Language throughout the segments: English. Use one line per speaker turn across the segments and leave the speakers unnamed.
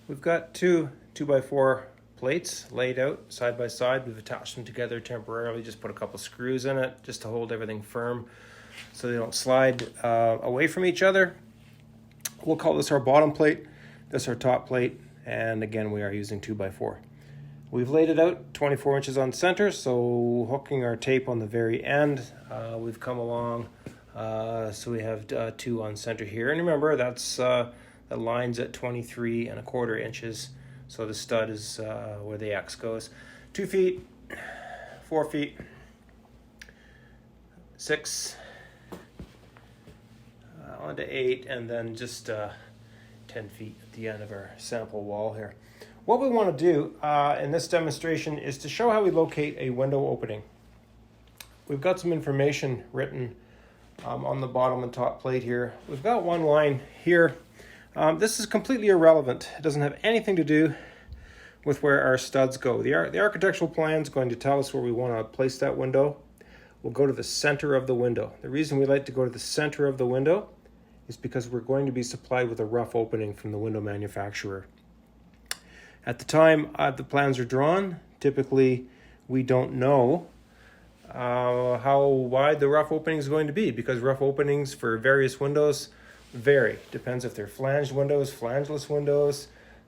We've got two 2x4 plates laid out side by side. We've attached them together temporarily, just put a couple screws in it just to hold everything firm so they don't slide away from each other. We'll call this our bottom plate, this our top plate, and again we are using 2x4. We've laid it out 24 inches on center, so hooking our tape on the very end, we've come along, so we have 2 on center here. And remember, that's the line's at 23¼ inches, so the stud is where the X goes. 2 feet, 4 feet, 6, onto 8, and then just 10 feet at the end of our sample wall here. What we want to do in this demonstration is to show how we locate a window opening. We've got some information written on the bottom and top plate here. We've got one line here. This is completely irrelevant. It doesn't have anything to do with where our studs go. The architectural plan is going to tell us where we want to place that window. We'll go to the center of the window. The reason we like to go to the center of the window is because we're going to be supplied with a rough opening from the window manufacturer. At the time the plans are drawn, typically we don't know how wide the rough opening is going to be, because rough openings for various windows vary. Depends if they're flanged windows, flangeless windows.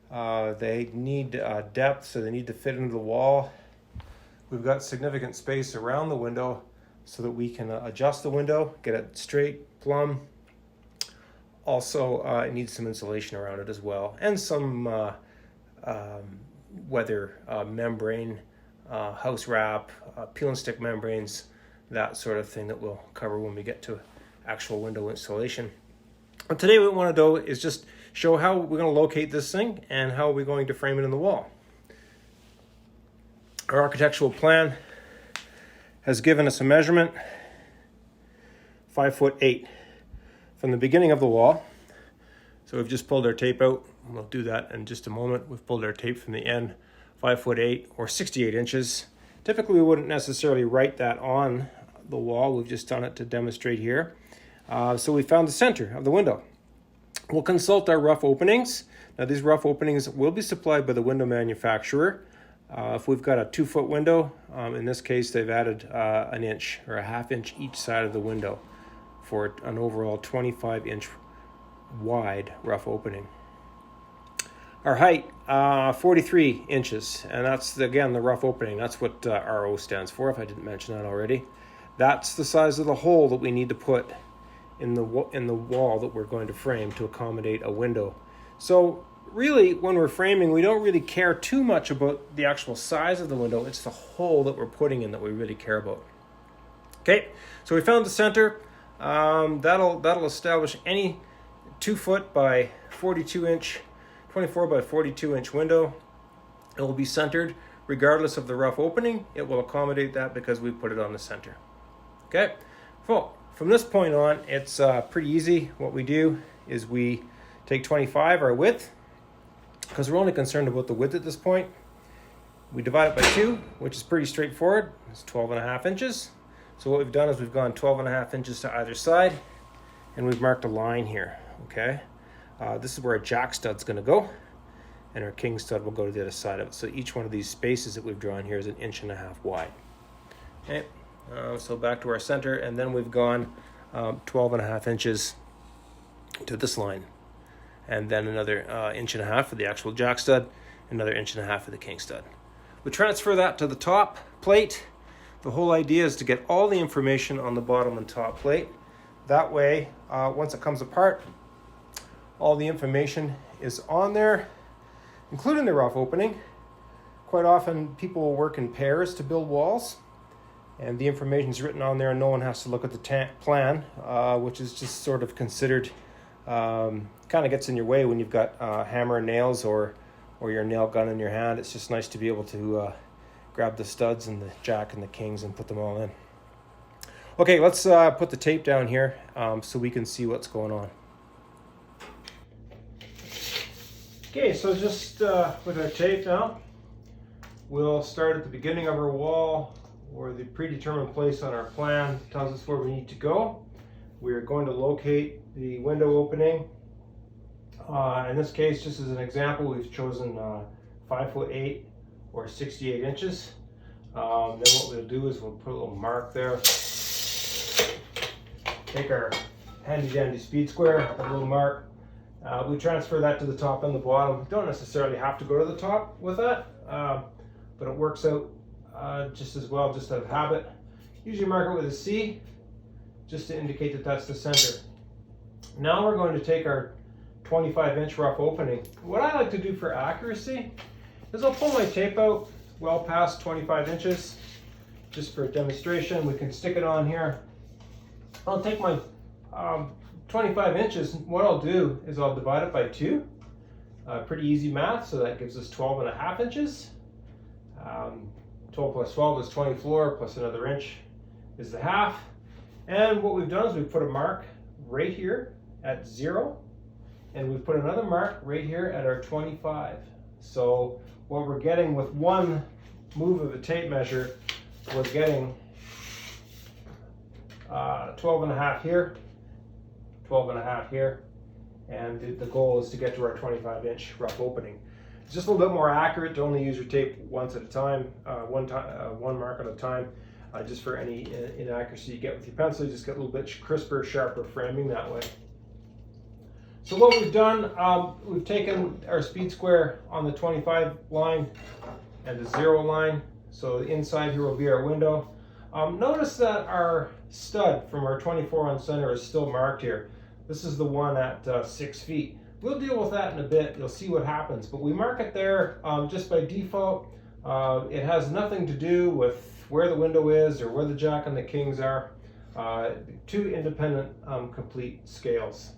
They need depth, so they need to fit into the wall. We've got significant space around the window so that we can adjust the window, get it straight, plumb. Also, it needs some insulation around it as well, and some weather membrane, house wrap, peel and stick membranes, that sort of thing that we'll cover when we get to actual window installation. And today what we want to do is just show how we're going to locate this thing and how we're going to frame it in the wall. Our architectural plan has given us a measurement, 5'8", from the beginning of the wall. So we've just pulled our tape out. We'll do that in just a moment. We've pulled our tape from the end, 5'8" or 68 inches. Typically we wouldn't necessarily write that on the wall. We've just done it to demonstrate here. So we found the center of the window. We'll consult our rough openings. Now these rough openings will be supplied by the window manufacturer. If we've got a 2-foot window, in this case they've added an inch or a ½ inch each side of the window for an overall 25-inch wide rough opening. Our height, 43 inches, and that's again the rough opening. That's what RO stands for, if I didn't mention that already. That's the size of the hole that we need to put in the wall that we're going to frame to accommodate a window. So really, when we're framing, we don't really care too much about the actual size of the window. It's the hole that we're putting in that we really care about. Okay, so we found the center. That'll establish any 2-foot by 42-inch, 24 by 42-inch window. It will be centered regardless of the rough opening. It will accommodate that because we put it on the center. Okay, well, from this point on, it's pretty easy. What we do is we take 25, our width, because we're only concerned about the width at this point. We divide it by 2, which is pretty straightforward. It's 12½ inches. So what we've done is we've gone 12½ inches to either side, and we've marked a line here, okay? This is where a jack stud's gonna go, and our king stud will go to the other side of it. So each one of these spaces that we've drawn here is 1.5 inches wide. Okay, so back to our center, and then we've gone 12½ inches to this line, and then another 1.5 inches for the actual jack stud, another 1.5 inches for the king stud. We transfer that to the top plate. The whole idea is to get all the information on the bottom and top plate. That way, once it comes apart, all the information is on there, including the rough opening. Quite often, people will work in pairs to build walls, and the information is written on there, and no one has to look at the plan, which is just sort of considered, kind of gets in your way when you've got hammer and nails or your nail gun in your hand. It's just nice to be able to grab the studs and the jack and the kings and put them all in. Okay, let's put the tape down here so we can see what's going on. Okay, so just with our tape now, we'll start at the beginning of our wall, or the predetermined place on our plan tells us where we need to go. We are going to locate the window opening In this case, just as an example, we've chosen 5'8" or 68 inches. Then what we'll do is we'll put a little mark there. Take our handy dandy speed square, a little mark. We transfer that to the top and the bottom. Don't necessarily have to go to the top with that, but it works out just as well, just out of habit. Usually mark it with a C, just to indicate that that's the center. Now we're going to take our 25-inch rough opening. What I like to do for accuracy is I'll pull my tape out well past 25 inches, just for a demonstration. We can stick it on here. I'll take my 25 inches. What I'll do is I'll divide it by 2. Pretty easy math, so that gives us 12.5 inches. 12 plus 12 is 24, plus another inch is the half. And what we've done is we've put a mark right here at 0, and we've put another mark right here at our 25. So what we're getting with one move of the tape measure, we're getting 12.5 here, 12.5 here, and the goal is to get to our 25-inch rough opening. It's just a little bit more accurate to only use your tape once at a time, one mark at a time. Just for any inaccuracy you get with your pencil, you just get a little bit crisper, sharper framing that way. So what we've done, we've taken our speed square on the 25 line and the 0 line. So the inside here will be our window. Notice that our stud from our 24 on center is still marked here. This is the one at 6 feet. We'll deal with that in a bit. You'll see what happens. But we mark it there just by default. It has nothing to do with where the window is or where the jack and the kings are. 2 independent complete scales.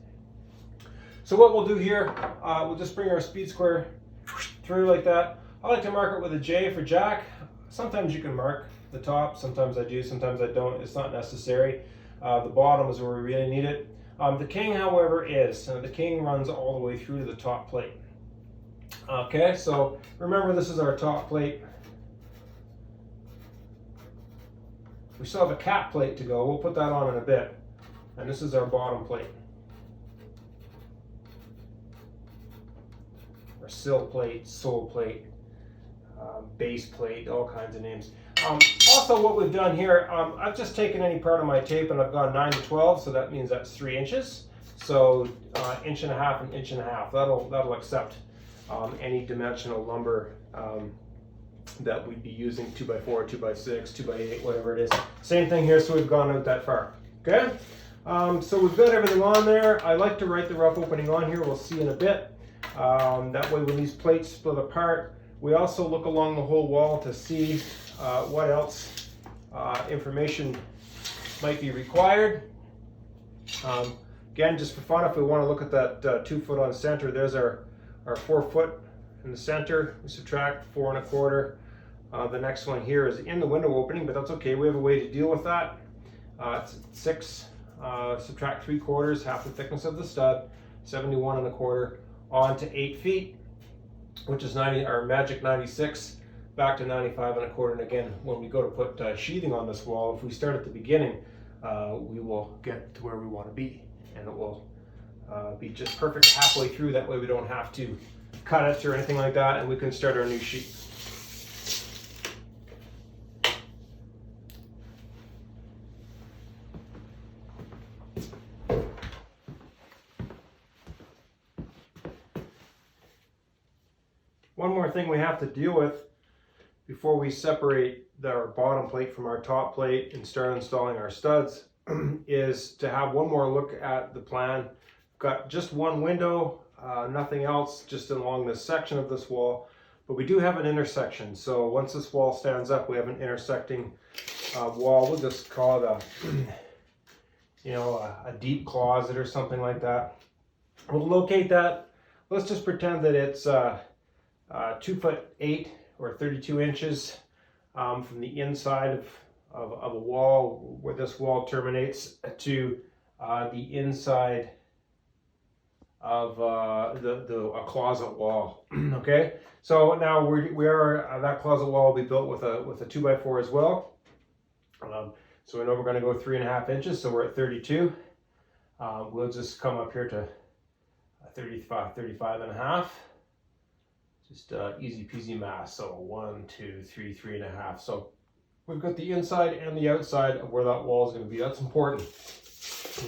So what we'll do here, we'll just bring our speed square through like that. I like to mark it with a J for jack. Sometimes you can mark the top, sometimes I do, sometimes I don't. It's not necessary. The bottom is where we really need it. The king, however, is. The king runs all the way through to the top plate. Okay, so remember this is our top plate. We still have a cap plate to go. We'll put that on in a bit. And this is our bottom plate. Or sill plate, sole plate, base plate, all kinds of names. Also what we've done here, I've just taken any part of my tape and I've gone 9 to 12, so that means that's 3 inches. So 1.5 inches and 1.5 inches. That'll accept any dimensional lumber that we'd be using, 2x4, 2x6, 2x8, whatever it is. Same thing here, so we've gone out that far. Okay? So we've got everything on there. I like to write the rough opening on here. We'll see in a bit. That way when these plates split apart, we also look along the whole wall to see what else information might be required. Again, just for fun, if we want to look at that 2 foot on center, there's our 4 foot in the center. We subtract 4 1/4. The next one here is in the window opening, but that's okay. We have a way to deal with that. It's 6, subtract 3/4, half the thickness of the stud, 71 1/4, on to 8 feet, which is our magic 96, back to 95 1/4. And again, when we go to put sheathing on this wall, if we start at the beginning, we will get to where we want to be, and it will be just perfect halfway through. That way we don't have to cut it or anything like that, and we can start our new sheet. One more thing we have to deal with before we separate our bottom plate from our top plate and start installing our studs is to have one more look at the plan. Got just one window, nothing else, just along this section of this wall, but we do have an intersection. So once this wall stands up, we have an intersecting wall. We'll just call it a deep closet or something like that. We'll locate that. Let's just pretend that it's 2'8" or 32 inches from the inside of a wall where this wall terminates to the inside of a closet wall. Okay, so now that closet wall will be built with a 2x4 as well. So we know we're going to go 3.5 inches, so we're at 32. We'll just come up here to 35 and a half. Just easy peasy math. So 1, 2, 3, 3.5. So we've got the inside and the outside of where that wall is going to be. That's important.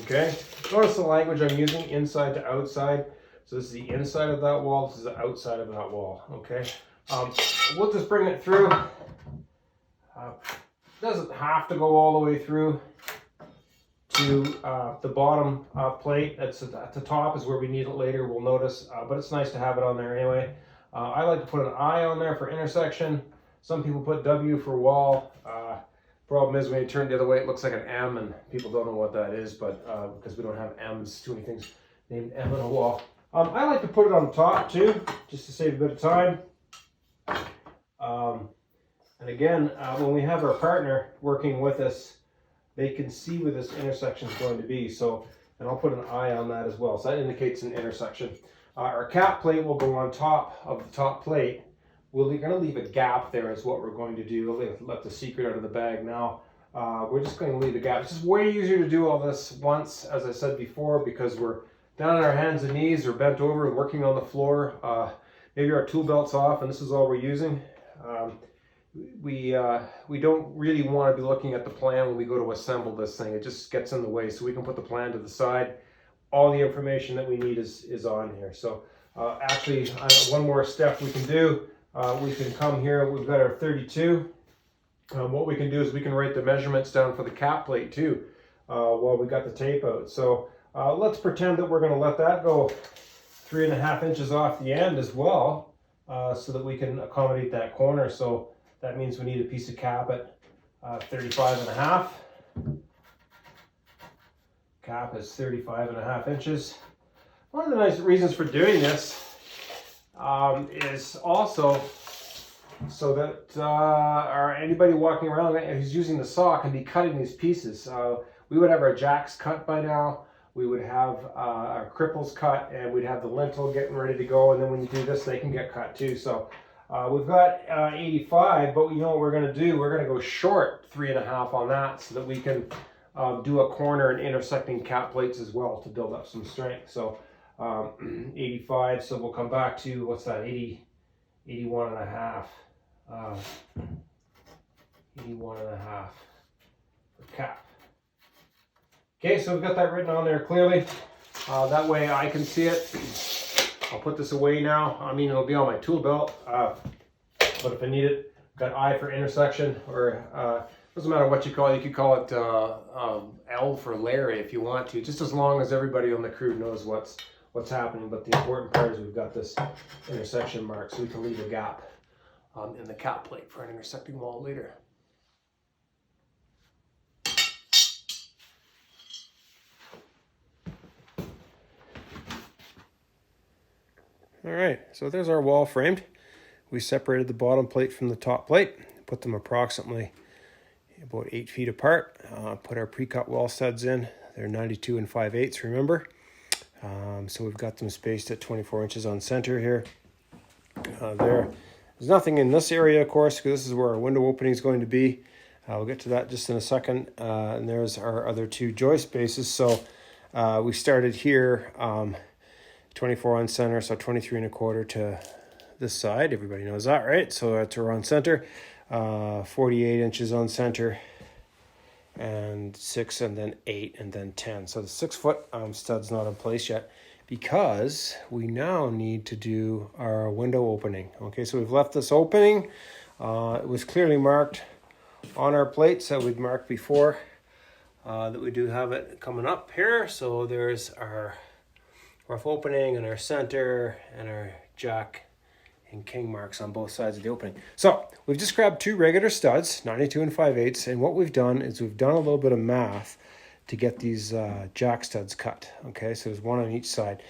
Okay. Notice the language I'm using, inside to outside. So this is the inside of that wall. This is the outside of that wall. Okay. We'll just bring it through. Doesn't have to go all the way through to the bottom plate. That's at the top is where we need it later. We'll notice, but it's nice to have it on there anyway. I like to put an I on there for intersection. Some people put W for wall. Problem is when you turn the other way, it looks like an M, and people don't know what that is, but because we don't have M's, too many things named M on a wall. I like to put it on the top too, just to save a bit of time. And again, when we have our partner working with us, they can see where this intersection is going to be. So, and I'll put an I on that as well. So that indicates an intersection. Our cap plate will go on top of the top plate. We're going to leave a gap there is what we're going to do. We'll let the secret out of the bag now. We're just going to leave a gap. It's just way easier to do all this once, as I said before, because we're down on our hands and knees or bent over and working on the floor. Maybe our tool belt's off and this is all we're using. We don't really want to be looking at the plan when we go to assemble this thing. It just gets in the way, so we can put the plan to the side. All the information that we need is on here. So actually, one more step we can do. We can come here. We've got our 32. What we can do is we can write the measurements down for the cap plate too while we got the tape out. So let's pretend that we're going to let that go 3.5 inches off the end as well, so that we can accommodate that corner. So that means we need a piece of cap at 35.5. Cap is 35.5 inches. One of the nice reasons for doing this is also so that anybody walking around who's using the saw can be cutting these pieces. We would have our jacks cut by now. We would have our cripples cut, and we'd have the lintel getting ready to go. And then when you do this, they can get cut too. So we've got 85, but you know what we're going to do? We're going to go short 3.5 on that so that we can do a corner and intersecting cap plates as well to build up some strength. So 85, so we'll come back to, what's that, 81.5. 81.5 for cap. Okay, so we've got that written on there clearly. That way I can see it. I'll put this away now. I mean, it'll be on my tool belt, but if I need it, got I for intersection, or doesn't matter what you call it. You could call it L for Larry if you want to, just as long as everybody on the crew knows what's happening. But the important part is we've got this intersection mark, so we can leave a gap in the cap plate for an intersecting wall later. All right, so there's our wall framed. We separated the bottom plate from the top plate, put them approximately about 8 feet apart. Put our pre-cut wall studs in. They're 92 5/8, remember? So we've got them spaced at 24 inches on center here. There's nothing in this area, of course, because this is where our window opening is going to be. We'll get to that just in a second. And there's our other two joist bases. So we started here, 24 on center, so 23 1/4 to this side. Everybody knows that, right? So that's around center. 48 inches on center, and 6, and then 8, and then 10. So the 6-foot stud's not in place yet because we now need to do our window opening. Okay, so we've left this opening. It was clearly marked on our plates that we'd marked before, that we do have it coming up here. So there's our rough opening and our center and our jack and king marks on both sides of the opening. So we've just grabbed 2 regular studs, 92 5/8, and what we've done is we've done a little bit of math to get these jack studs cut. Okay, so there's one on each side.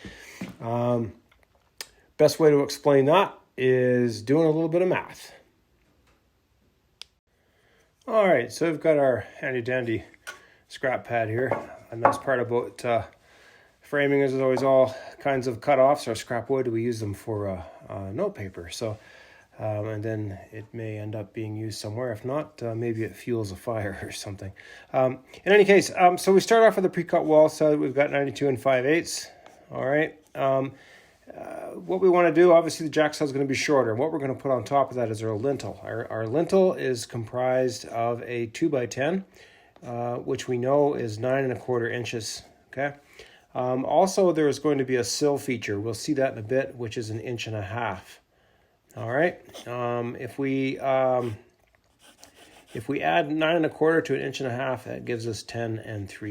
Best way to explain that is doing a little bit of math. All right, so we've got our handy dandy scrap pad here. A nice part about framing is always all kinds of cutoffs or scrap wood. We use them for note paper. So, and then it may end up being used somewhere. If not, maybe it fuels a fire or something. In any case, so we start off with a pre-cut wall. So we've got 92 5/8 All right. What we want to do, obviously the jack stud is going to be shorter. And what we're going to put on top of that is our lintel. Our lintel is comprised of a 2x10, which we know is 9¼ inches. Okay. Also, there is going to be a sill feature. We'll see that in a bit, which is 1.5 inches. All right. If we add 9¼ to 1.5 inches, that gives us 10¾ inches.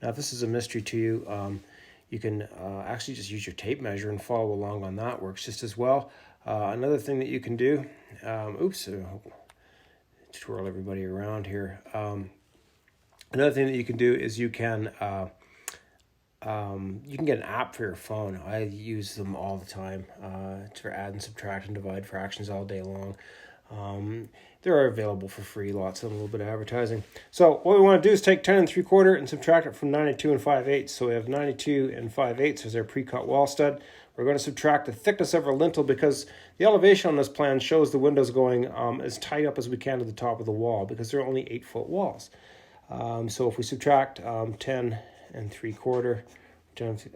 Now, if this is a mystery to you, you can actually just use your tape measure and follow along on that. Works just as well. Another thing that you can do, twirl everybody around here. Another thing that you can do is you can get an app for your phone. I use them all the time for add and subtract and divide fractions all day long. They're available for free, lots of them, a little bit of advertising. So what we want to do is take 10¾ and subtract it from 92 5/8. So we have 92 5/8 as our pre-cut wall stud. We're going to subtract the thickness of our lintel because the elevation on this plan shows the windows going as tight up as we can to the top of the wall because they're only 8-foot walls. So if we subtract 10 3/4,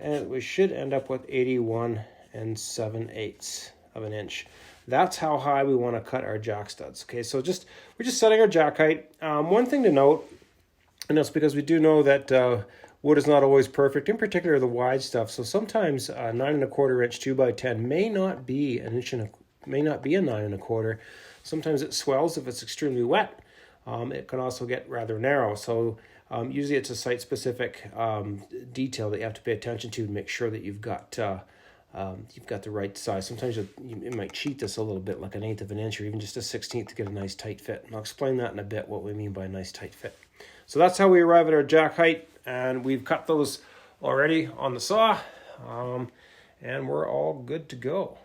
and we should end up with 81 7/8 of an inch. That's how high we want to cut our jack studs. Okay, so we're just setting our jack height. One thing to note, and that's because we do know that wood is not always perfect, in particular the wide stuff. So sometimes 9¼ inch 2x10 may not be an inch and may not be a 9¼ Sometimes it swells if it's extremely wet. It can also get rather narrow. So usually it's a site-specific detail that you have to pay attention to make sure that you've got the right size. Sometimes it might cheat this a little bit, like 1/8 of an inch or even just a 1/16 to get a nice tight fit. And I'll explain that in a bit, what we mean by a nice tight fit. So that's how we arrive at our jack height, and we've cut those already on the saw, and we're all good to go.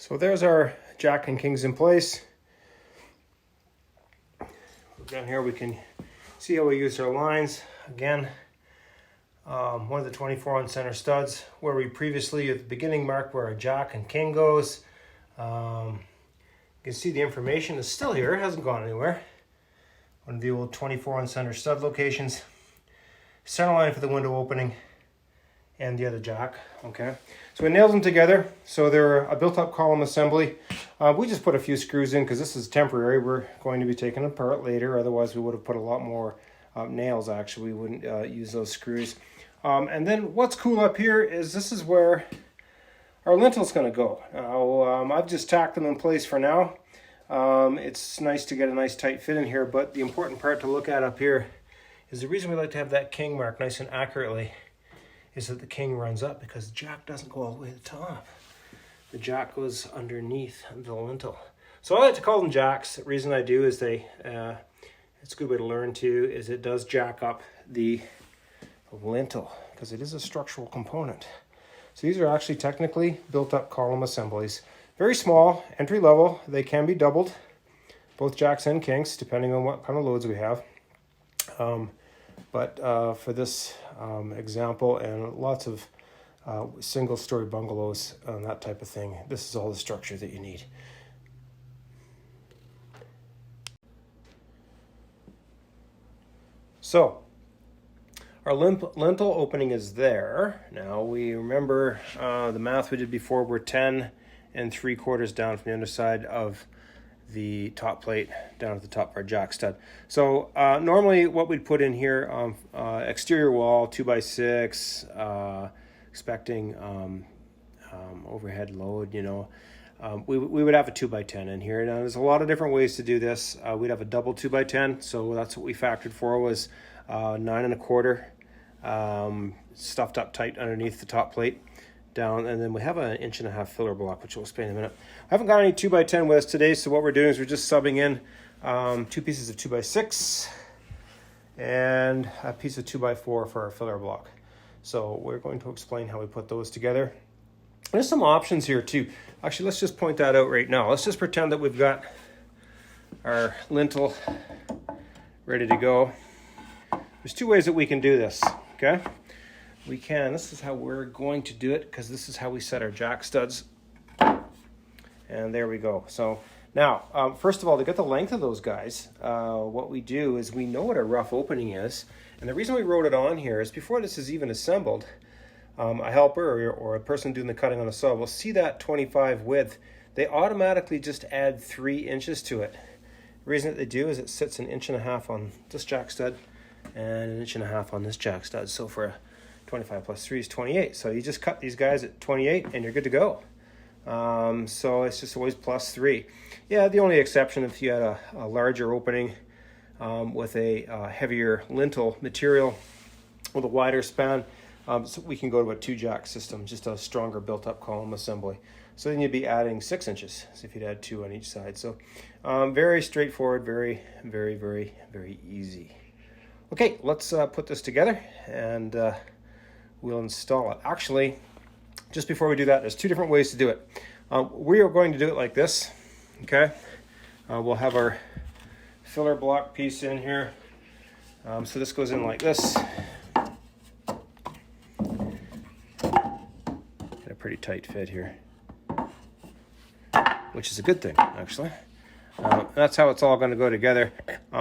So there's our jack and kings in place. Down here we can see how we use our lines. Again, one of the 24 center studs where we previously at the beginning marked where our jack and king goes. You can see the information is still here, it hasn't gone anywhere. One of the old 24 center stud locations. Center line for the window opening and the other jack, okay? So we nailed them together, so they're a built-up column assembly. We just put a few screws in because this is temporary. We're going to be taking them apart later, otherwise we would have put a lot more nails, actually. We wouldn't use those screws. And then what's cool up here is this is where our lintle's going to go. I've just tacked them in place for now. It's nice to get a nice tight fit in here, but the important part to look at up here is the reason we like to have that king mark nice and accurately is that the king runs up, because the jack doesn't go all the way to the top. The jack goes underneath the lintel. So I like to call them jacks. The reason I do is it's a good way to learn too, is it does jack up the lintel because it is a structural component. So these are actually technically built up column assemblies. Very small, entry level. They can be doubled, both jacks and kings, depending on what kind of loads we have. But for this example and lots of single-story bungalows and that type of thing, this is all the structure that you need. So our lintel opening is there. Now we remember the math we did before. We're 10 3/4 down from the underside of the top plate down at the top of our jack stud. So normally what we'd put in here, exterior wall 2x6, expecting overhead load, you know, we would have a 2x10 in here. Now there's a lot of different ways to do this. We'd have a double 2x10, so that's what we factored for, was 9 1/4 stuffed up tight underneath the top plate down, and then we have an 1.5 inch filler block, which we'll explain in a minute. I haven't got any 2x10 with us today, so what we're doing is we're just subbing in 2 pieces of 2x6 and a piece of 2x4 for our filler block. So we're going to explain how we put those together. There's some options here too. Actually, let's just point that out right now. Let's just pretend that we've got our lintel ready to go. There's 2 ways that we can do this, okay? This is how we're going to do it, because this is how we set our jack studs. And there we go. So now, first of all, to get the length of those guys, what we do is we know what a rough opening is. And the reason we wrote it on here is before this is even assembled, a helper or a person doing the cutting on the saw will see that 25 width. They automatically just add 3 inches to it. The reason that they do is it sits 1.5 inches on this jack stud and 1.5 inches on this jack stud. So for a 25 plus 3 is 28. So you just cut these guys at 28 and you're good to go. So it's just always plus 3. Yeah, the only exception if you had a larger opening with a heavier lintel material with a wider span, so we can go to a 2-jack system, just a stronger built-up column assembly. So then you'd be adding 6 inches, so if you'd add 2 on each side. So very straightforward, very, very, very, very easy. Okay, let's put this together and we'll install it. Actually, just before we do that, there's 2 different ways to do it. We are going to do it like this, okay? We'll have our filler block piece in here. So this goes in like this. Got a pretty tight fit here, which is a good thing, actually. That's how it's all going to go together.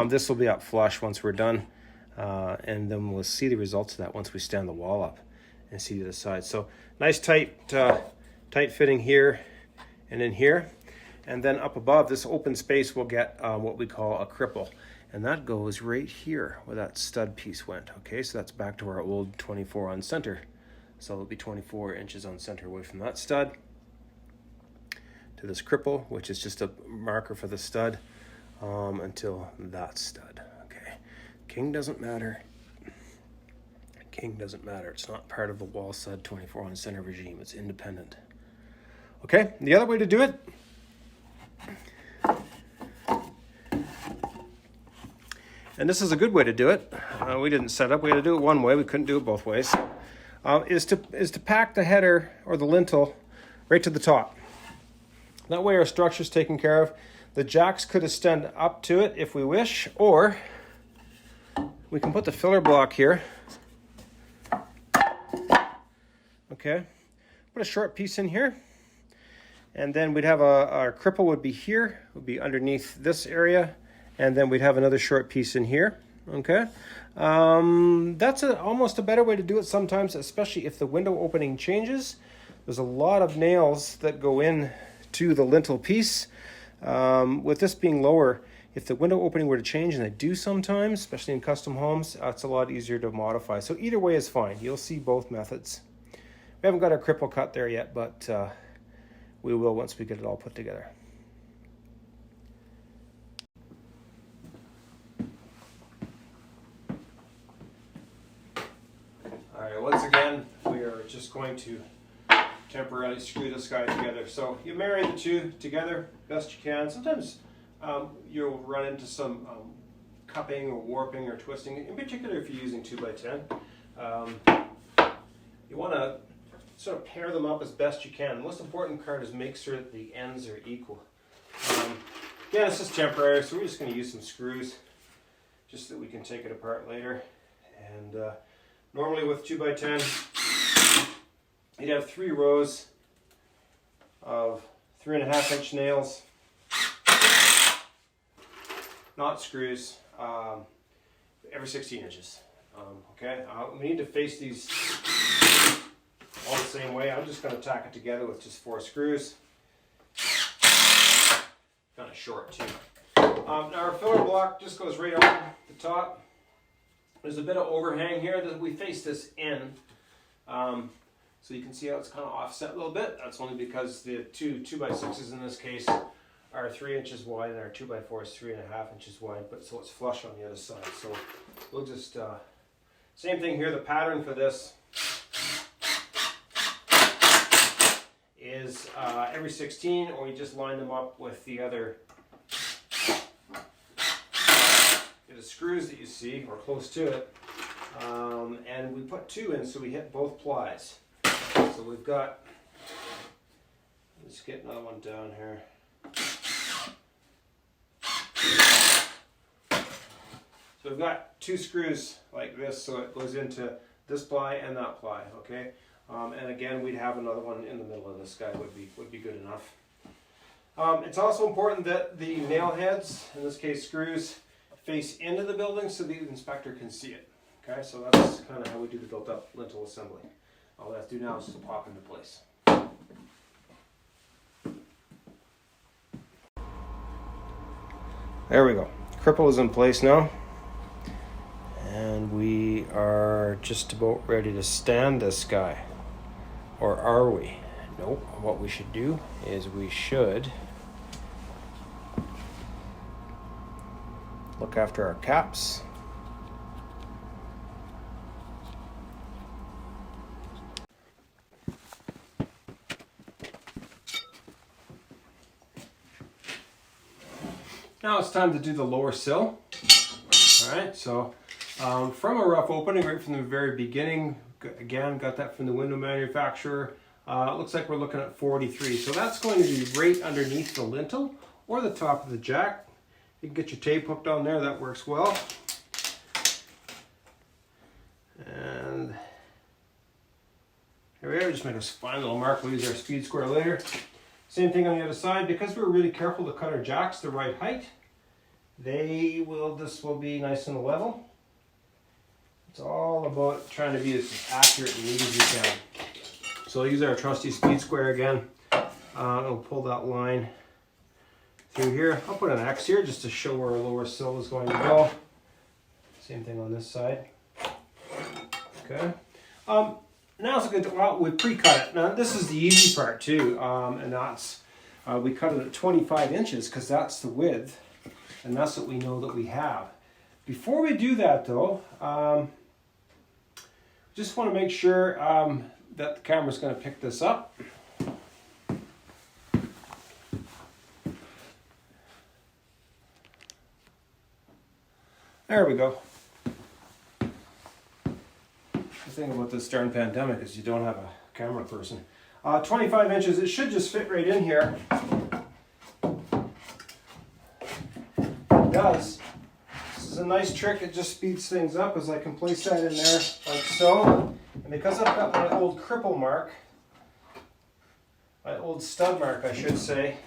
This will be up flush once we're done. And then we'll see the results of that once we stand the wall up and see the side. So nice tight fitting here and in here. And then up above this open space, we'll get what we call a cripple. And that goes right here where that stud piece went. Okay, so that's back to our old 24 on center. So it'll be 24 inches on center away from that stud to this cripple, which is just a marker for the stud until that stud. Okay, king doesn't matter. King doesn't matter. It's not part of the wall stud 24 on center regime. It's independent. Okay, the other way to do it, and this is a good way to do it. We didn't set up. We had to do it one way. We couldn't do it both ways. Is to pack the header or the lintel right to the top. That way our structure's taken care of. The jacks could extend up to it if we wish, or we can put the filler block here. Okay, put a short piece in here, and then we'd have our cripple would be here, would be underneath this area, and then we'd have another short piece in here. Okay, that's almost a better way to do it sometimes, especially if the window opening changes. There's a lot of nails that go in to the lintel piece. With this being lower, if the window opening were to change, and they do sometimes, especially in custom homes, it's a lot easier to modify. So either way is fine. You'll see both methods. We haven't got our cripple cut there yet, but we will once we get it all put together. All right, once again, we are just going to temporarily screw this guy together. So you marry the two together best you can. Sometimes you'll run into some cupping or warping or twisting, in particular if you're using 2x10. You want to sort of pair them up as best you can. The most important part is make sure that the ends are equal. Yeah, this is temporary, so we're just going to use some screws just so that we can take it apart later. And normally with 2x10, you'd have 3 rows of 3.5-inch nails, not screws, every 16 inches. Okay, we need to face these all the same way. I'm just going to tack it together with just 4 screws. Kind of short too. Now our filler block just goes right on the top. There's a bit of overhang here that we face this in. So you can see how it's kind of offset a little bit. That's only because the 2x6s in this case are 3 inches wide and our 2x4 is 3.5 inches wide, but so it's flush on the other side. So we'll just, same thing here, the pattern for this is every 16, or you just line them up with the other the screws that you see, or close to it, and we put 2 in so we hit both plies. So we've got, let's get another one down here. So we've got 2 screws like this, so it goes into this ply and that ply, okay? And again, we'd have another one in the middle of this guy would be good enough. It's also important that the nail heads, in this case screws, face into the building so the inspector can see it. Okay, so that's kind of how we do the built-up lintel assembly. All we have to do now is just pop into place. There we go. Cripple is in place now. And we are just about ready to stand this guy. Or are we? Nope. What we should do is we should look after our caps. Now it's time to do the lower sill. All right, so from a rough opening right from the very beginning, again, got that from the window manufacturer. It looks like we're looking at 43. So that's going to be right underneath the lintel or the top of the jack. You can get your tape hooked on there, that works well. And here we are, just make a fine little mark. We'll use our speed square later. Same thing on the other side. Because we were really careful to cut our jacks the right height, this will be nice and level. It's all about trying to be as accurate and neat as you can. So I'll use our trusty speed square again. I'll pull that line through here. I'll put an X here just to show where our lower sill is going to go. Same thing on this side. Okay. Now it's a good, well, we pre-cut it. Now this is the easy part too, and that's, we cut it at 25 inches because that's the width, and that's what we know that we have. Before we do that though, just want to make sure that the camera's going to pick this up. There we go. The thing about this darn pandemic is you don't have a camera person. 25 inches, it should just fit right in here. It does. This is a nice trick, it just speeds things up as I can place that in there like so. And because I've got my old cripple mark, my old stud mark I should say,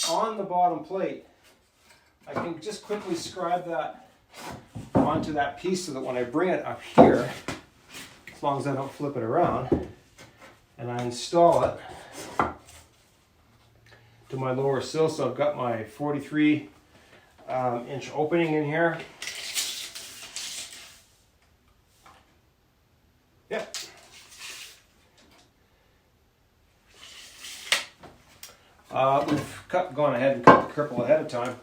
on the bottom plate, I can just quickly scribe that onto that piece so that when I bring it up here, as long as I don't flip it around, and I install it to my lower sill. So I've got my 43 inch opening in here. Yep. We've gone ahead and cut the cripple ahead of time.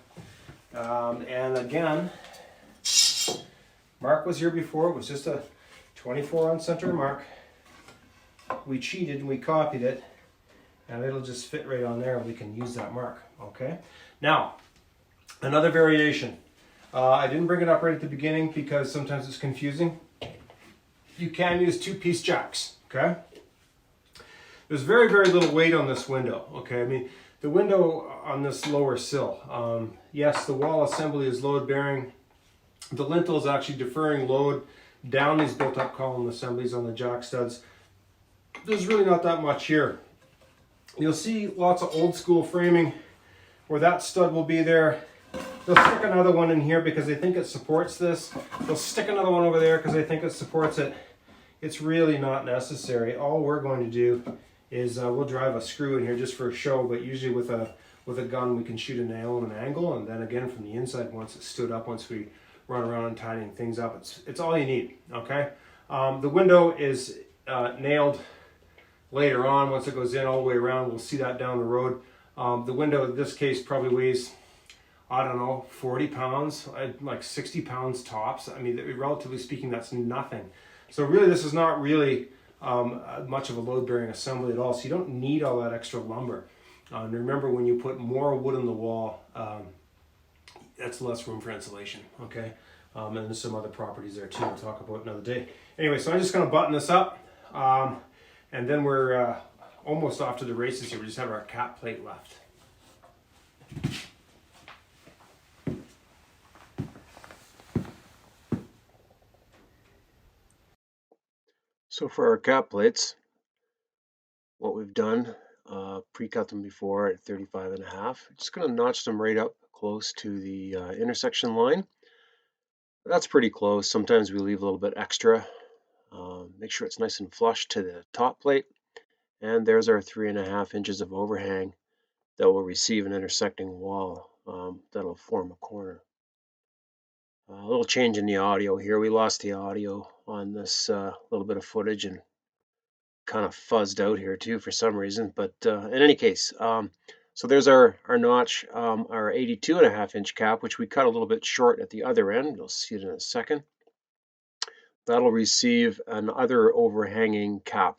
And again, Mark was here before. It was just a 24 on center mark. We cheated and we copied it, and it'll just fit right on there, and we can use that mark. Okay. Now, another variation. I didn't bring it up right at the beginning because sometimes it's confusing. You can use 2-piece jacks. Okay. There's very, very little weight on this window. Okay. I mean, the window on this lower sill. Yes, the wall assembly is load bearing. The lintel is actually deferring load down these built-up column assemblies on the jack studs. There's really not that much here. You'll see lots of old school framing where that stud will be there. They'll stick another one in here because they think it supports this. They'll stick another one over there because they think it supports it. It's really not necessary. All we're going to do is we'll drive a screw in here just for a show, but usually with a gun we can shoot a nail at an angle, and then again from the inside once it's stood up, once we run around and tidying things up, it's all you need. Okay. The window is nailed later on. Once it goes in all the way around, we'll see that down the road. The window in this case probably weighs, I don't know, 40 pounds, like 60 pounds tops. I mean, relatively speaking, that's nothing. So really, this is not really much of a load-bearing assembly at all. So you don't need all that extra lumber. And remember, when you put more wood in the wall, that's less room for insulation, okay? And there's some other properties there too we'll talk about another day. Anyway, so I'm just gonna button this up, and then we're almost off to the races here. We just have our cap plate left. So for our cap plates, what we've done, pre-cut them before at 35.5. Just gonna notch them right up close to the intersection line. That's pretty close. Sometimes we leave a little bit extra. Make sure it's nice and flush to the top plate. And there's our 3.5 inches of overhang that will receive an intersecting wall that'll form a corner. A little change in the audio here. We lost the audio on this little bit of footage and kind of fuzzed out here too for some reason. But in any case, so there's our notch, our 82.5 inch cap, which we cut a little bit short at the other end. You'll see it in a second. That'll receive another overhanging cap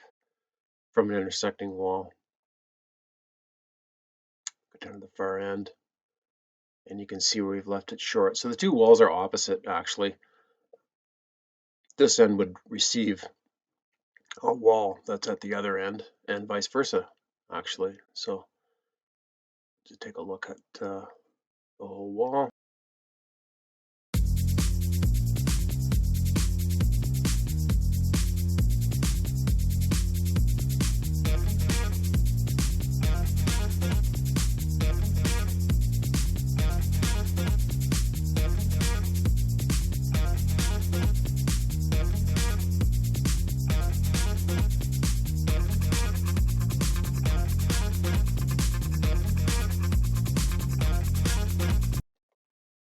from an intersecting wall. Go down to the far end, and you can see where we've left it short. So the two walls are opposite, actually. This end would receive a wall that's at the other end, and vice versa, actually. So just take a look at the whole wall.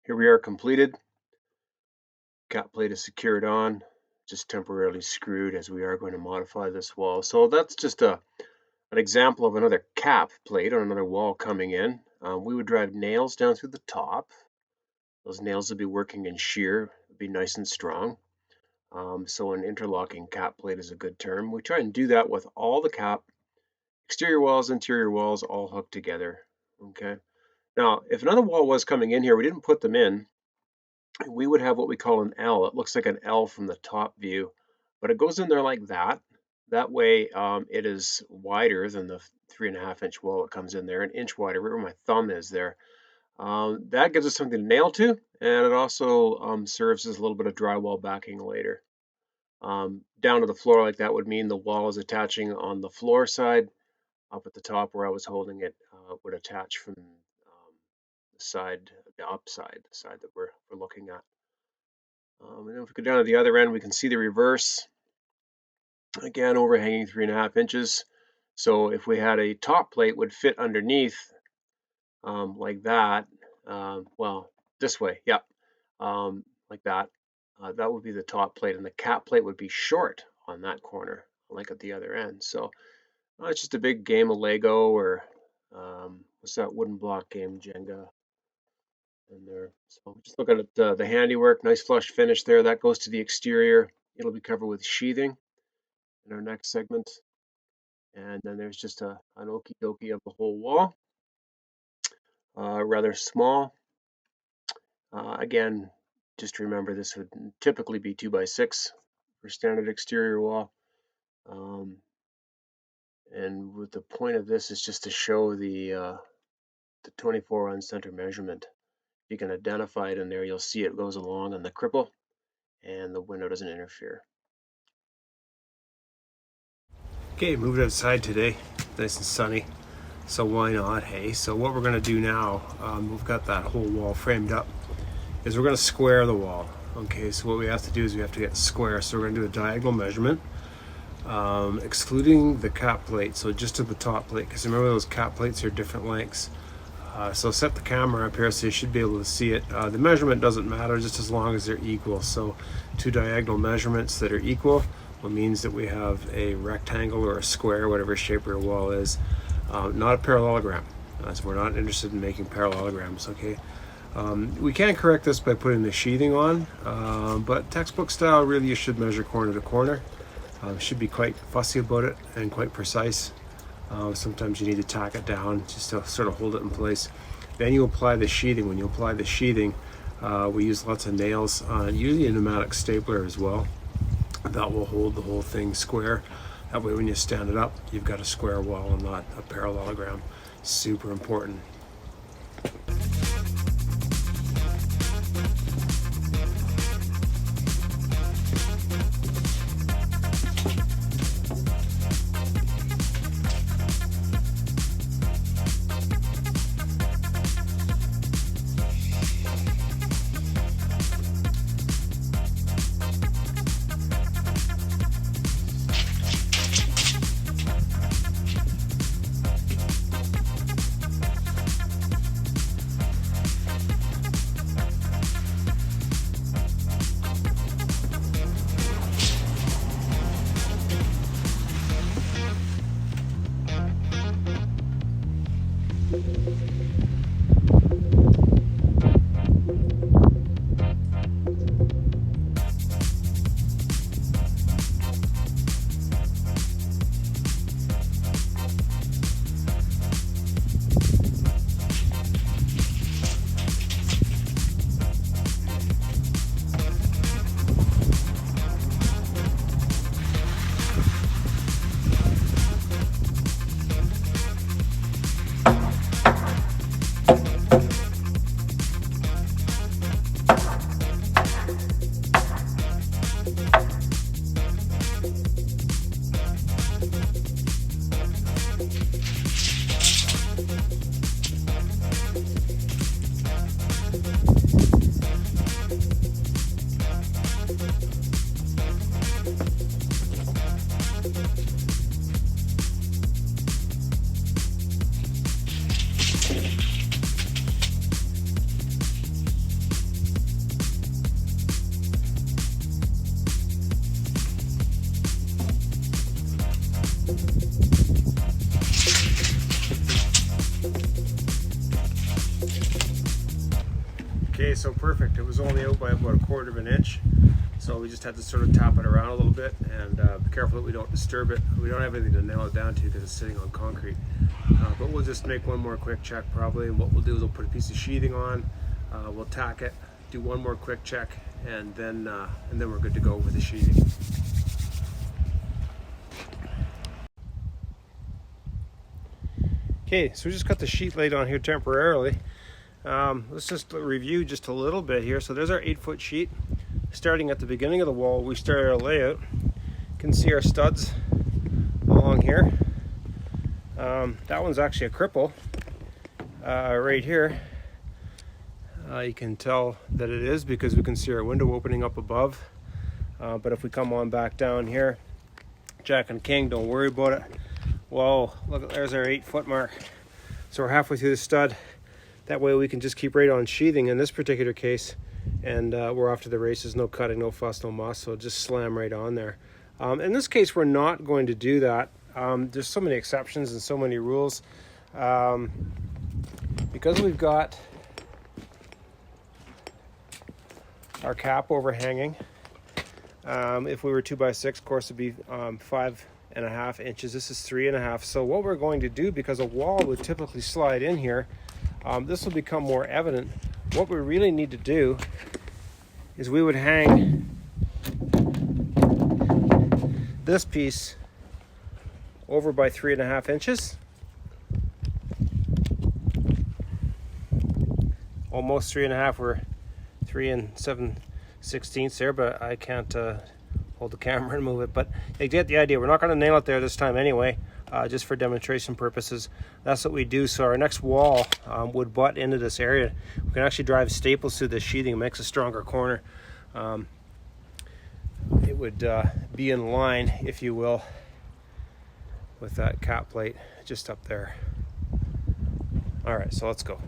Here we are completed. Cap plate is secured on, just temporarily screwed as we are going to modify this wall. So that's just an example of another cap plate on another wall coming in. We would drive nails down through the top. Those nails would be working in shear, be nice and strong. So an interlocking cap plate is a good term. We try and do that with all the cap, exterior walls, interior walls, all hooked together. Okay. Now, if another wall was coming in here, we didn't put them in, we would have what we call an L. It looks like an L from the top view, but it goes in there like that. That way it is wider than the 3.5 inch wall that comes in there, an inch wider, right where my thumb is there. That gives us something to nail to, and it also serves as a little bit of drywall backing later. Down to the floor like that would mean the wall is attaching on the floor side. Up at the top where I was holding it would attach from the side, the upside, the side that we're looking at.
And then if we go down to the other end, we can see the reverse. Again, overhanging 3.5 inches. So if we had a top plate would fit underneath like that, well, this way, yep, like that. That would be the top plate, and the cap plate would be short on that corner, like at the other end. So it's just a big game of Lego, or what's that wooden block game, Jenga. And there, so just looking at the handiwork, nice flush finish there. That goes to the exterior. It'll be covered with sheathing in our next segment. And then there's just an okie dokie of the whole wall, rather small. Again, just remember this would typically be 2x6 for standard exterior wall. And with the point of this is just to show the 24 on center measurement. You can identify it in there. You'll see it goes along on the cripple, and the window doesn't interfere.
Okay, moved outside today, nice and sunny, so why not, hey? So what we're gonna do now, we've got that whole wall framed up, is we're gonna square the wall. Okay, so what we have to do is we have to get square, so we're gonna do a diagonal measurement, excluding the cap plate, so just to the top plate, because remember those cap plates are different lengths. So set the camera up here so you should be able to see it. The measurement doesn't matter just as long as they're equal. So two diagonal measurements that are equal, what means that we have a rectangle or a square, whatever shape your wall is, not a parallelogram. So we're not interested in making parallelograms, okay? We can correct this by putting the sheathing on, but textbook style, really you should measure corner to corner. Should be quite fussy about it and quite precise. Sometimes you need to tack it down just to sort of hold it in place. Then you apply the sheathing. When you apply the sheathing, we use lots of nails, usually a pneumatic stapler as well. That will hold the whole thing square. That way when you stand it up, you've got a square wall and not a parallelogram. Super important. Okay, so perfect. It was only out by about 1/4 of an inch. So we just had to sort of tap it around a little bit and be careful that we don't disturb it. We don't have anything to nail it down to because it's sitting on concrete. But we'll just make one more quick check probably. And what we'll do is we'll put a piece of sheathing on, we'll tack it, do one more quick check, and then we're good to go with the sheathing. Okay, so we just got the sheet laid on here temporarily. Let's just review just a little bit here. So there's our 8-foot sheet. Starting at the beginning of the wall, we started our layout. You can see our studs along here. That one's actually a cripple right here. You can tell that it is because we can see our window opening up above. But if we come on back down here, Jack and King, don't worry about it. Whoa, look, there's our 8-foot mark. So we're halfway through the stud. That way we can just keep right on sheathing in this particular case, and we're off to the races. No cutting, no fuss, no muss, so just slam right on there. In this case, we're not going to do that. There's so many exceptions and so many rules. Because we've got our cap overhanging, if we were 2x6, of course, it'd be 5.5 inches. This is 3.5. So what we're going to do, because a wall would typically slide in here, this will become more evident. What we really need to do is we would hang this piece over by 3.5 inches. Almost 3.5. We're 3 7/16 there, but I can't hold the camera and move it. But you get the idea. We're not going to nail it there this time anyway, just for demonstration purposes. That's what we do. So our next wall would butt into this area. We can actually drive staples through the sheathing. It makes a stronger corner. It would be in line, if you will, with that cap plate just up there. All right, so let's go.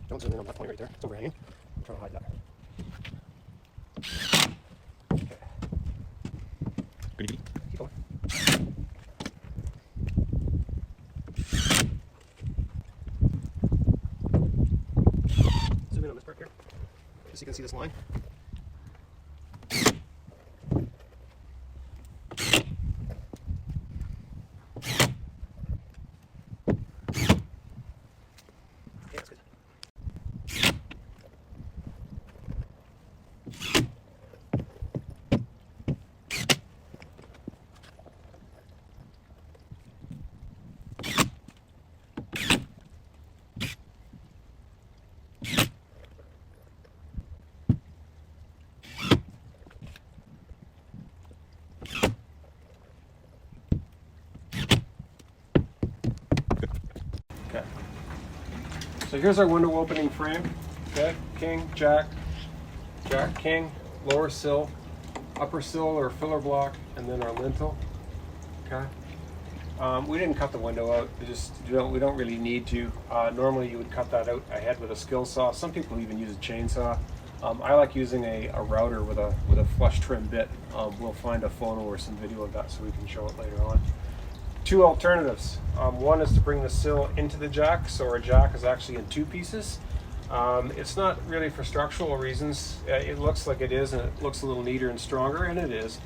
Don't zoom in on that point right there. It's overhanging. I'm trying to hide that. Okay. Keep going. Zoom in on this part here, just so you can see this line. Okay. So here's our window opening frame. Okay, King, Jack, Jack, King, lower sill, upper sill or filler block, and then our lintel. Okay. We didn't cut the window out. We don't really need to. Normally you would cut that out ahead with a skill saw. Some people even use a chainsaw. I like using a router with a flush trim bit. We'll find a photo or some video of that so we can show it later on. Two alternatives. One is to bring the sill into the jack, so our jack is actually in two pieces. It's not really for structural reasons. It looks like it is, and it looks a little neater and stronger, and it is,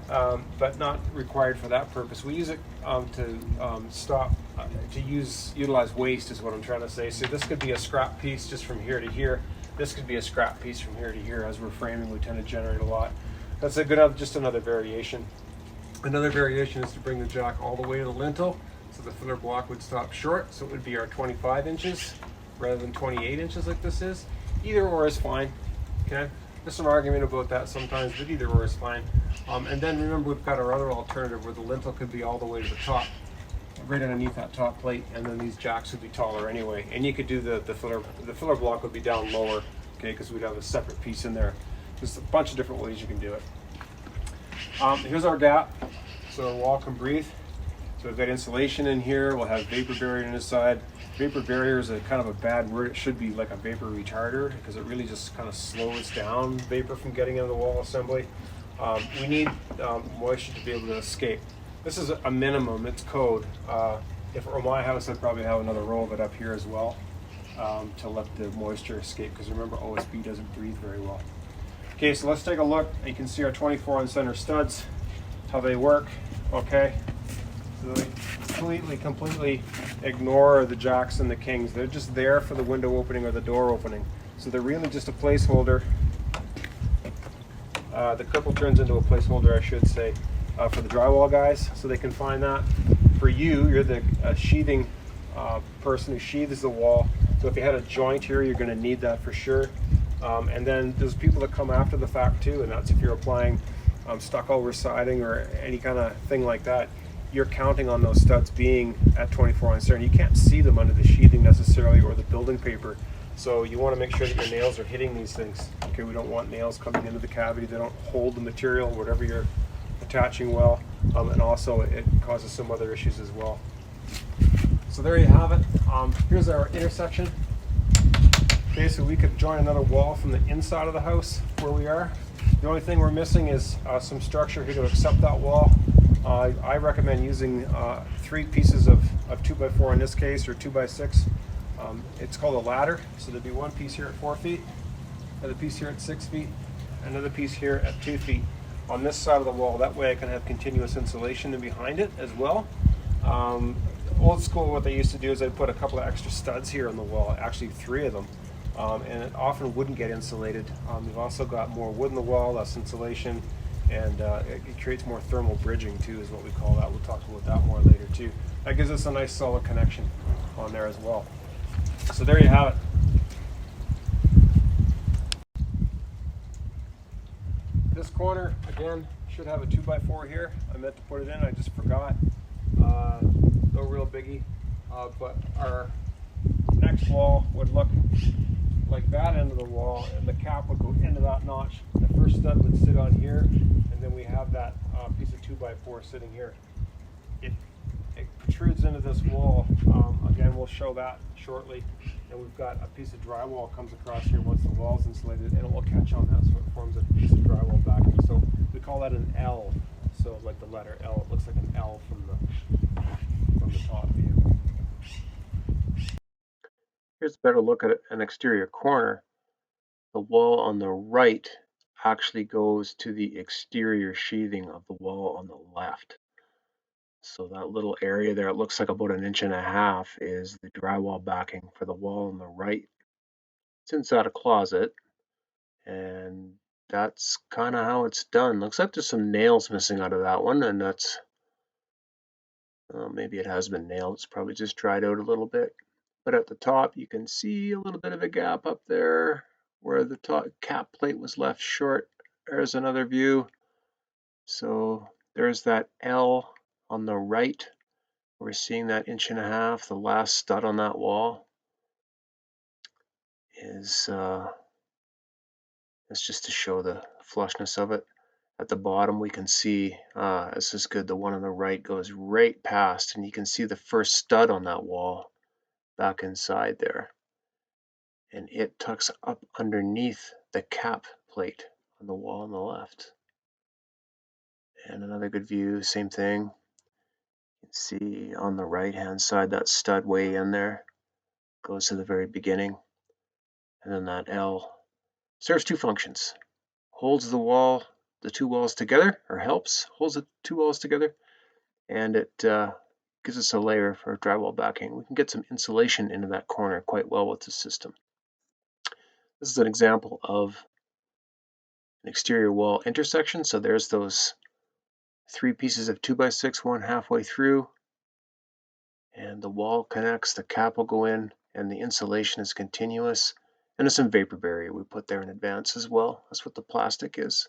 but not required for that purpose. We use it to utilize waste is what I'm trying to say. So this could be a scrap piece just from here to here. This could be a scrap piece from here to here. As we're framing, we tend to generate a lot. That's just another variation. Another variation is to bring the jack all the way to the lintel, so the filler block would stop short, so it would be our 25 inches rather than 28 inches like this is. Either or is fine, okay? There's some argument about that sometimes, but either or is fine. And then remember, we've got our other alternative where the lintel could be all the way to the top, right underneath that top plate, and then these jacks would be taller anyway. And you could do the filler block would be down lower, okay, because we'd have a separate piece in there. There's a bunch of different ways you can do it. Here's our gap, so our wall can breathe. So we've got insulation in here. We'll have vapor barrier on this side. Vapor barrier is a kind of a bad word. It should be like a vapor retarder because it really just kind of slows down vapor from getting into the wall assembly. We need moisture to be able to escape. This is a minimum. It's code. If it were my house, I'd probably have another row of it up here as well, to let the moisture escape, because remember OSB doesn't breathe very well. Okay, so let's take a look. You can see our 24 on center studs, how they work. Okay, so they completely ignore the jacks and the kings. They're just there for the window opening or the door opening. So they're really just a placeholder. The cripple turns into a placeholder, I should say, for the drywall guys, so they can find that. For you, you're the sheathing person who sheathes the wall. So if you had a joint here, you're going to need that for sure. And then there's people that come after the fact too, and that's if you're applying stucco or siding or any kind of thing like that. You're counting on those studs being at 24 on center. You can't see them under the sheathing necessarily or the building paper. So you want to make sure that your nails are hitting these things. Okay, we don't want nails coming into the cavity. They don't hold the material, whatever you're attaching well. And also it causes some other issues as well. So there you have it. Here's our intersection. Okay, so we could join another wall from the inside of the house where we are. The only thing we're missing is some structure here to accept that wall. I recommend using 3 pieces of 2x4 in this case, or 2x6. It's called a ladder. So there'd be one piece here at 4 feet, another piece here at 6 feet, another piece here at 2 feet on this side of the wall. That way I can have continuous insulation in behind it as well. Old school, what they used to do is they'd put a couple of extra studs here on the wall, actually 3 of them. And it often wouldn't get insulated. You've also got more wood in the wall, less insulation, and it creates more thermal bridging too, is what we call that. We'll talk about that more later too. That gives us a nice solid connection on there as well. So there you have it. This corner, again, should have a 2x4 here. I meant to put it in, I just forgot. No real biggie. But our next wall would look like that end of the wall, and the cap would go into that notch. The first stud would sit on here, and then we have that piece of 2x4 sitting here. It protrudes into this wall. Again, we'll show that shortly. And we've got a piece of drywall comes across here once the wall's insulated, and it will catch on that, so it forms a piece of drywall backing. So we call that an L. So like the letter L, it looks like an L from the top view.
Here's a better look at an exterior corner. The wall on the right actually goes to the exterior sheathing of the wall on the left. So that little area there, it looks like about 1.5 inches, is the drywall backing for the wall on the right. It's inside a closet, and that's kind of how it's done. Looks like there's some nails missing out of that one, and that's maybe it has been nailed. It's probably just dried out a little bit. But at the top, you can see a little bit of a gap up there where the top cap plate was left short. There's another view. So there's that L on the right. We're seeing that 1.5 inches. The last stud on that wall is it's just to show the flushness of it. At the bottom, we can see, this is good, the one on the right goes right past, and you can see the first stud on that wall back inside there. And it tucks up underneath the cap plate on the wall on the left. And another good view, same thing. You can see on the right-hand side, that stud way in there goes to the very beginning. And then that L serves 2 functions. Holds the wall, the 2 walls together, or holds the 2 walls together, and it gives us a layer for drywall backing. We can get some insulation into that corner quite well with this system. This is an example of an exterior wall intersection. So there's those 3 pieces of 2x6, one halfway through, and the wall connects, the cap will go in, and the insulation is continuous. And there's some vapor barrier we put there in advance as well. That's what the plastic is.